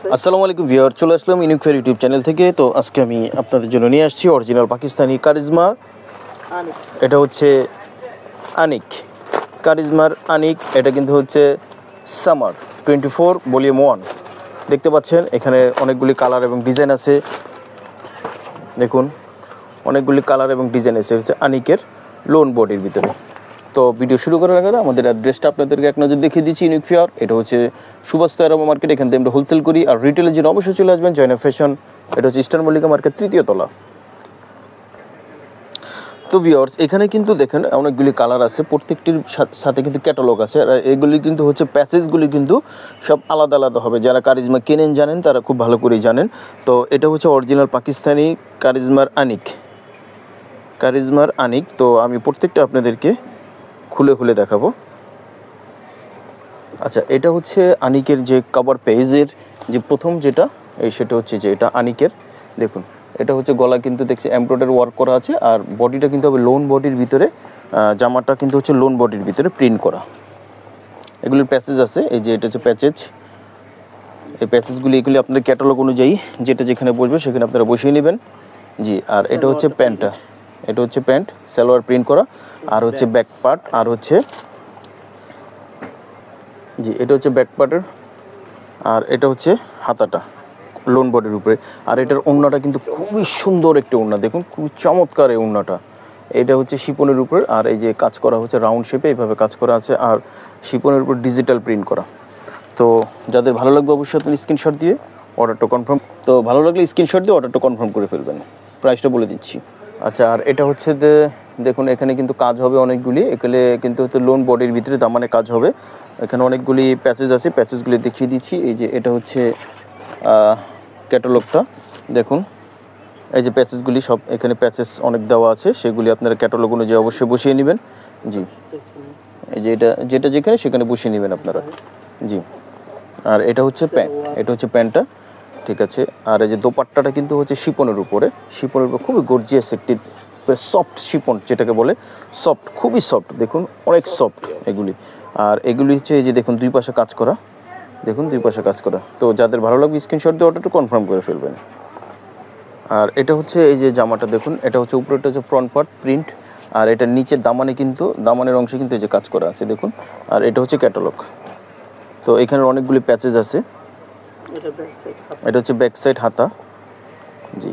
আসসালামু আলাইকুম ভিউয়ার, চলে আসলাম ইউনিক ফেয়ার ইউটিউব চ্যানেল থেকে। তো আজকে আমি আপনাদের জন্য নিয়ে আসছি অরিজিনাল পাকিস্তানি কারিজমা। এটা হচ্ছে আনিক, কারিজমার আনিক। এটা কিন্তু হচ্ছে সামার 24 ভলিউম 1। দেখতে পাচ্ছেন এখানে অনেকগুলি কালার এবং ডিজাইন আছে। দেখুন অনেকগুলি কালার এবং ডিজাইন আছে হচ্ছে আনিকের লোন বডির ভিতরে। তো ভিডিও শুরু করার আগে আমাদের অ্যাড্রেসটা আপনাদেরকে এক নজর দেখিয়ে দিচ্ছি। ইউনিক ফেয়ার, এটা হচ্ছে সুভাষ তৈরামা মার্কেট। এখান থেকে আমরা হোলসেল করি, আর রিটেলের জন্য অবশ্যই চলে আসবেন জয়না ফ্যাশন। এটা হচ্ছে ইস্টার্ন মল্লিকা মার্কেট 3য় তলা। তো ভিউয়ার্স, এখানে কিন্তু দেখেন অনেকগুলি কালার আছে, প্রত্যেকটির সাথে কিন্তু ক্যাটালগ আছে। আর এগুলি কিন্তু হচ্ছে প্যাচেসগুলি কিন্তু সব আলাদা আলাদা হবে। যারা কারিজমা কেনেন জানেন, তারা খুব ভালো করেই জানেন। তো এটা হচ্ছে অরিজিনাল পাকিস্তানি কারিজমার আনিক, কারিজমার আনিক। তো আমি প্রত্যেকটা আপনাদেরকে খুলে খুলে দেখাবো। আচ্ছা, এটা হচ্ছে আনিকের যে কভার পেজের যে প্রথম যেটা, সেটা হচ্ছে যে এটা আনিকের। দেখুন এটা হচ্ছে গলা কিন্তু দেখছি এমব্রয়ডারি ওয়ার্ক করা আছে, আর বডিটা কিন্তু হবে লোন বডির ভিতরে। জামাটা কিন্তু হচ্ছে লোন বডির ভিতরে প্রিন্ট করা। এগুলির প্যাচেজ আছে, এই যে এটা হচ্ছে প্যাচেজ। এই প্যাচেজগুলি এগুলি আপনাদের ক্যাটালগ অনুযায়ী যেটা যেখানে বসবে সেখানে আপনারা বসিয়ে নেবেন। জি, আর এটা হচ্ছে প্যান্টটা, এটা হচ্ছে প্যান্ট সালোয়ার প্রিন্ট করা, আর হচ্ছে ব্যাক পার্ট, আর হচ্ছে জি এটা হচ্ছে ব্যাক পার্টের, আর এটা হচ্ছে হাতাটা লোন বডির উপরে। আর এটার ওড়নাটা কিন্তু খুবই সুন্দর একটি ওড়না, দেখুন খুবই চমৎকার এই ওড়নাটা। এটা হচ্ছে শিপনের উপরে, আর এই যে কাজ করা হচ্ছে রাউন্ড শেপে, এইভাবে কাজ করা আছে, আর শিপনের উপর ডিজিটাল প্রিন্ট করা। তো যাদের ভালো লাগবে অবশ্যই আপনি স্ক্রিনশট দিয়ে অর্ডারটা কনফার্ম, তো ভালো লাগলে স্ক্রিনশট দিয়ে অর্ডারটা কনফার্ম করে ফেলবেন। প্রাইসটা বলে দিচ্ছি। আচ্ছা, আর এটা হচ্ছে দেখুন এখানে কিন্তু কাজ হবে অনেকগুলি। এখানে কিন্তু হচ্ছে লোন বডির ভিতরে দামানে কাজ হবে। এখানে অনেকগুলি প্যাচেজ আছে, প্যাচেজগুলি দেখিয়ে দিচ্ছি। এই যে এটা হচ্ছে ক্যাটালগটা, দেখুন এই যে প্যাচেসগুলি সব এখানে প্যাচেস অনেক দেওয়া আছে, সেগুলি আপনারা ক্যাটালগ অনুযায়ী অবশ্যই বসিয়ে নেবেন। জি, এই যে এটা যেটা যেখানে সেখানে বসিয়ে নেবেন আপনারা। জি, আর এটা হচ্ছে প্যান্ট, এটা হচ্ছে প্যান্টটা, ঠিক আছে। আর এই যে দোপাট্টাটা কিন্তু হচ্ছে শিপনের উপরে, শিপনের উপরে খুবই গর্জিয়াস একটি সফট শিপন, যেটাকে বলে সফট, খুবই সফট, দেখুন অনেক সফট এগুলি। আর এগুলি হচ্ছে এই যে দেখুন দুই পাশে কাজ করা, দেখুন দুই পাশে কাজ করা। তো যাদের ভালো লাগবে স্ক্রিনশট দিয়ে অর্ডারটা কনফার্ম করে ফেলবেন। আর এটা হচ্ছে এই যে জামাটা, দেখুন এটা হচ্ছে উপরেটা হচ্ছে ফ্রন্ট পার্ট প্রিন্ট, আর এটা নিচের দামানে কিন্তু দামানের অংশে কিন্তু এই যে কাজ করা আছে, দেখুন। আর এটা হচ্ছে ক্যাটালগ। তো এখানে অনেকগুলি প্যাচেজ আছে। এটা হচ্ছে ব্যাক সাইড হাতা, জি।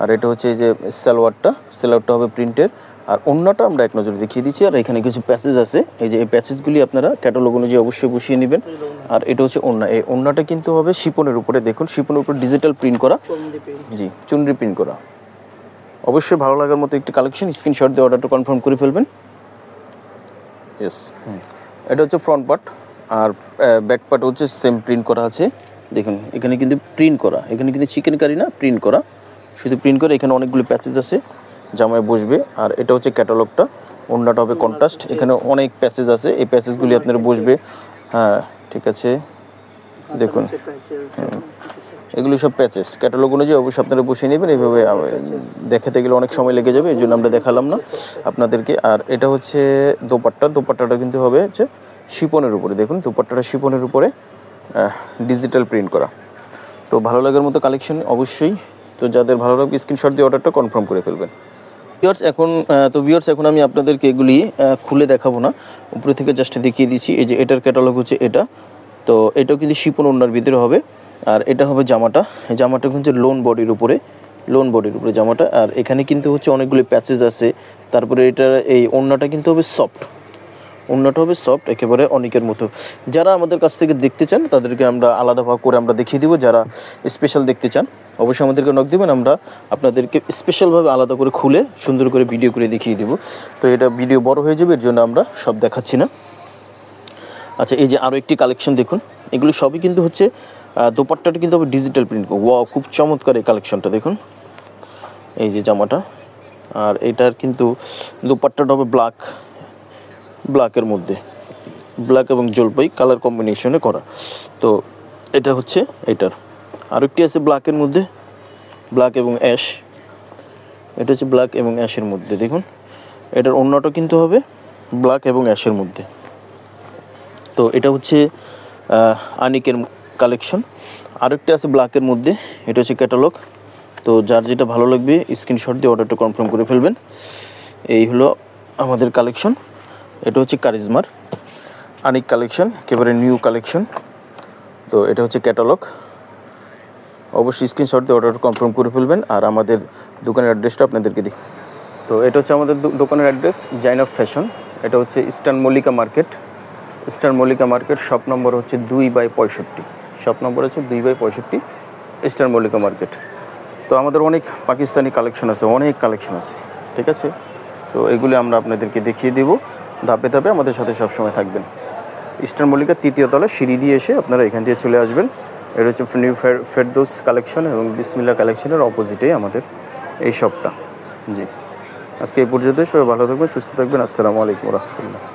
আর এটা হচ্ছে এই যে সালোয়ারটা হবে প্রিন্টের। আর ওড়নাটা আমরা এক নজরে দেখিয়ে দিচ্ছি। আর এখানে কিছু প্যাচেজ আছে, এই যে এই প্যাচেজগুলি আপনারা ক্যাটালগ অনুযায়ী অবশ্যই বসিয়ে নেবেন। আর এটা হচ্ছে ওড়না, এই ওড়নাটা কিন্তু হবে শিপনের উপরে, দেখুন শিপনের উপরে ডিজিটাল প্রিন্ট করা, জি চুনরি প্রিন্ট করা। অবশ্যই ভালো লাগার মতো একটি কালেকশন, স্ক্রিনশট দিয়ে অর্ডারটা কনফার্ম করে ফেলবেন। ইয়েস, এটা হচ্ছে ফ্রন্ট পার্ট, আর ব্যাক পার্ট হচ্ছে সেম প্রিন্ট করা আছে। দেখুন এখানে কিন্তু প্রিন্ট করা, এখানে কিন্তু চিকেন কারি না, প্রিন্ট করা, শুধু প্রিন্ট করে। এখানে অনেকগুলো প্যাচেজ আছে, জামায় বসবে। আর এটা হচ্ছে ক্যাটালগটা, ওড়নাটা হবে কন্ট্রাস্ট। এখানে অনেক প্যাচেজ আছে, এই প্যাচেজগুলি আপনার বসবে। হ্যাঁ ঠিক আছে, দেখুন এগুলি সব প্যাচেস ক্যাটালগ অনুযায়ী অবশ্যই আপনারা বসিয়ে নেবেন। এইভাবে দেখাতে গেলে অনেক সময় লেগে যাবে, এই জন্য আমরা দেখালাম না আপনাদেরকে। আর এটা হচ্ছে দোপাট্টাটা কিন্তু হবে হচ্ছে শিপনের উপরে, দেখুন দোপাট্টাটা শিপনের উপরে ডিজিটাল প্রিন্ট করা। তো ভালো লাগার মতো কালেকশন অবশ্যই। তো যাদের ভালো লাগবে স্ক্রিনশট দিয়ে অর্ডারটা কনফার্ম করে ফেলবেন। ভিউয়ার্স এখন আমি আপনাদেরকে এগুলি খুলে দেখাবো না, উপরে থেকে জাস্ট দেখিয়ে দিচ্ছি। এই যে এটার ক্যাটালগ হচ্ছে এটা, তো এটাও কিন্তু শিপন ওড়নার ভিতরে হবে। আর এটা হবে জামাটা কিন্তু লোন বডির উপরে জামাটা। আর এখানে কিন্তু হচ্ছে অনেকগুলি প্যাচেজ আছে। তারপরে এটা এই ওড়নাটা কিন্তু হবে সফট, একেবারে অনেকের মতো। যারা আমাদের কাছ থেকে দেখতে চান তাদেরকে আমরা আলাদাভাবে করে আমরা দেখিয়ে দিব। যারা স্পেশাল দেখতে চান অবশ্যই আমাদেরকে নক দেবেন, আমরা আপনাদেরকে স্পেশালভাবে আলাদা করে খুলে সুন্দর করে ভিডিও করে দেখিয়ে দেব। তো এটা ভিডিও বড় হয়ে যাবে, এর জন্য আমরা সব দেখাচ্ছি না। আচ্ছা, এই যে আরও একটি কালেকশন দেখুন, এগুলো সবই কিন্তু হচ্ছে দোপাট্টাটা কিন্তু হবে ডিজিটাল প্রিন্ট। ওয়াও, খুব চমৎকার এই কালেকশনটা দেখুন। এই যে জামাটা, আর এটার কিন্তু দোপাট্টাটা হবে ব্ল্যাকের মধ্যে, ব্ল্যাক এবং জলপাই কালার কম্বিনেশনে করা। তো এটা হচ্ছে এটার আরেকটি আছে ব্ল্যাকের মধ্যে, ব্ল্যাক এবং অ্যাশ। এটা হচ্ছে ব্ল্যাক এবং অ্যাশের মধ্যে, দেখুন এটার ওড়নাটা কিন্তু হবে ব্ল্যাক এবং অ্যাশের মধ্যে। তো এটা হচ্ছে আনিকের কালেকশন। আরেকটি আছে ব্ল্যাকের মধ্যে, এটা হচ্ছে ক্যাটালগ। তো যার যেটা ভালো লাগবে স্ক্রিনশট দিয়ে অর্ডারটা কনফার্ম করে ফেলবেন। এই হলো আমাদের কালেকশন। এটা হচ্ছে কারিজমার আনিক কালেকশন, একেবারে নিউ কালেকশন। তো এটা হচ্ছে ক্যাটালগ। অবশ্যই স্ক্রিনশট দিয়ে অর্ডার কনফার্ম করে ফেলবেন। আর আমাদের দোকানের অ্যাড্রেসটা আপনাদেরকে দিই। তো এটা হচ্ছে আমাদের দোকানের অ্যাড্রেস, জাইনাব ফ্যাশন। এটা হচ্ছে eastern Mallika market. Eastern Mallika market, shop number হচ্ছে 2/65। শপ নম্বর হচ্ছে 2/65, ইস্টার্ন মল্লিকা মার্কেট। তো আমাদের অনেক পাকিস্তানি কালেকশন আছে, অনেক কালেকশন আছে, ঠিক আছে। তো এগুলি আমরা আপনাদেরকে দেখিয়ে দেব ধাপে ধাপে। আমাদের সাথে সবসময় থাকবেন। ইস্টার্ন মল্লিকা 3য় তলা সিঁড়ি দিয়ে এসে আপনারা এখান দিয়ে চলে আসবেন। এটা হচ্ছে নিউ ফেরদৌস কালেকশন এবং বিসমিল্লা কালেকশনের অপোজিটেই আমাদের এই শপটা। জি, আজকে এই পর্যন্ত। সবাই ভালো থাকবেন, সুস্থ থাকবেন। আসসালামু আলাইকুম রহমতুল্লাহ।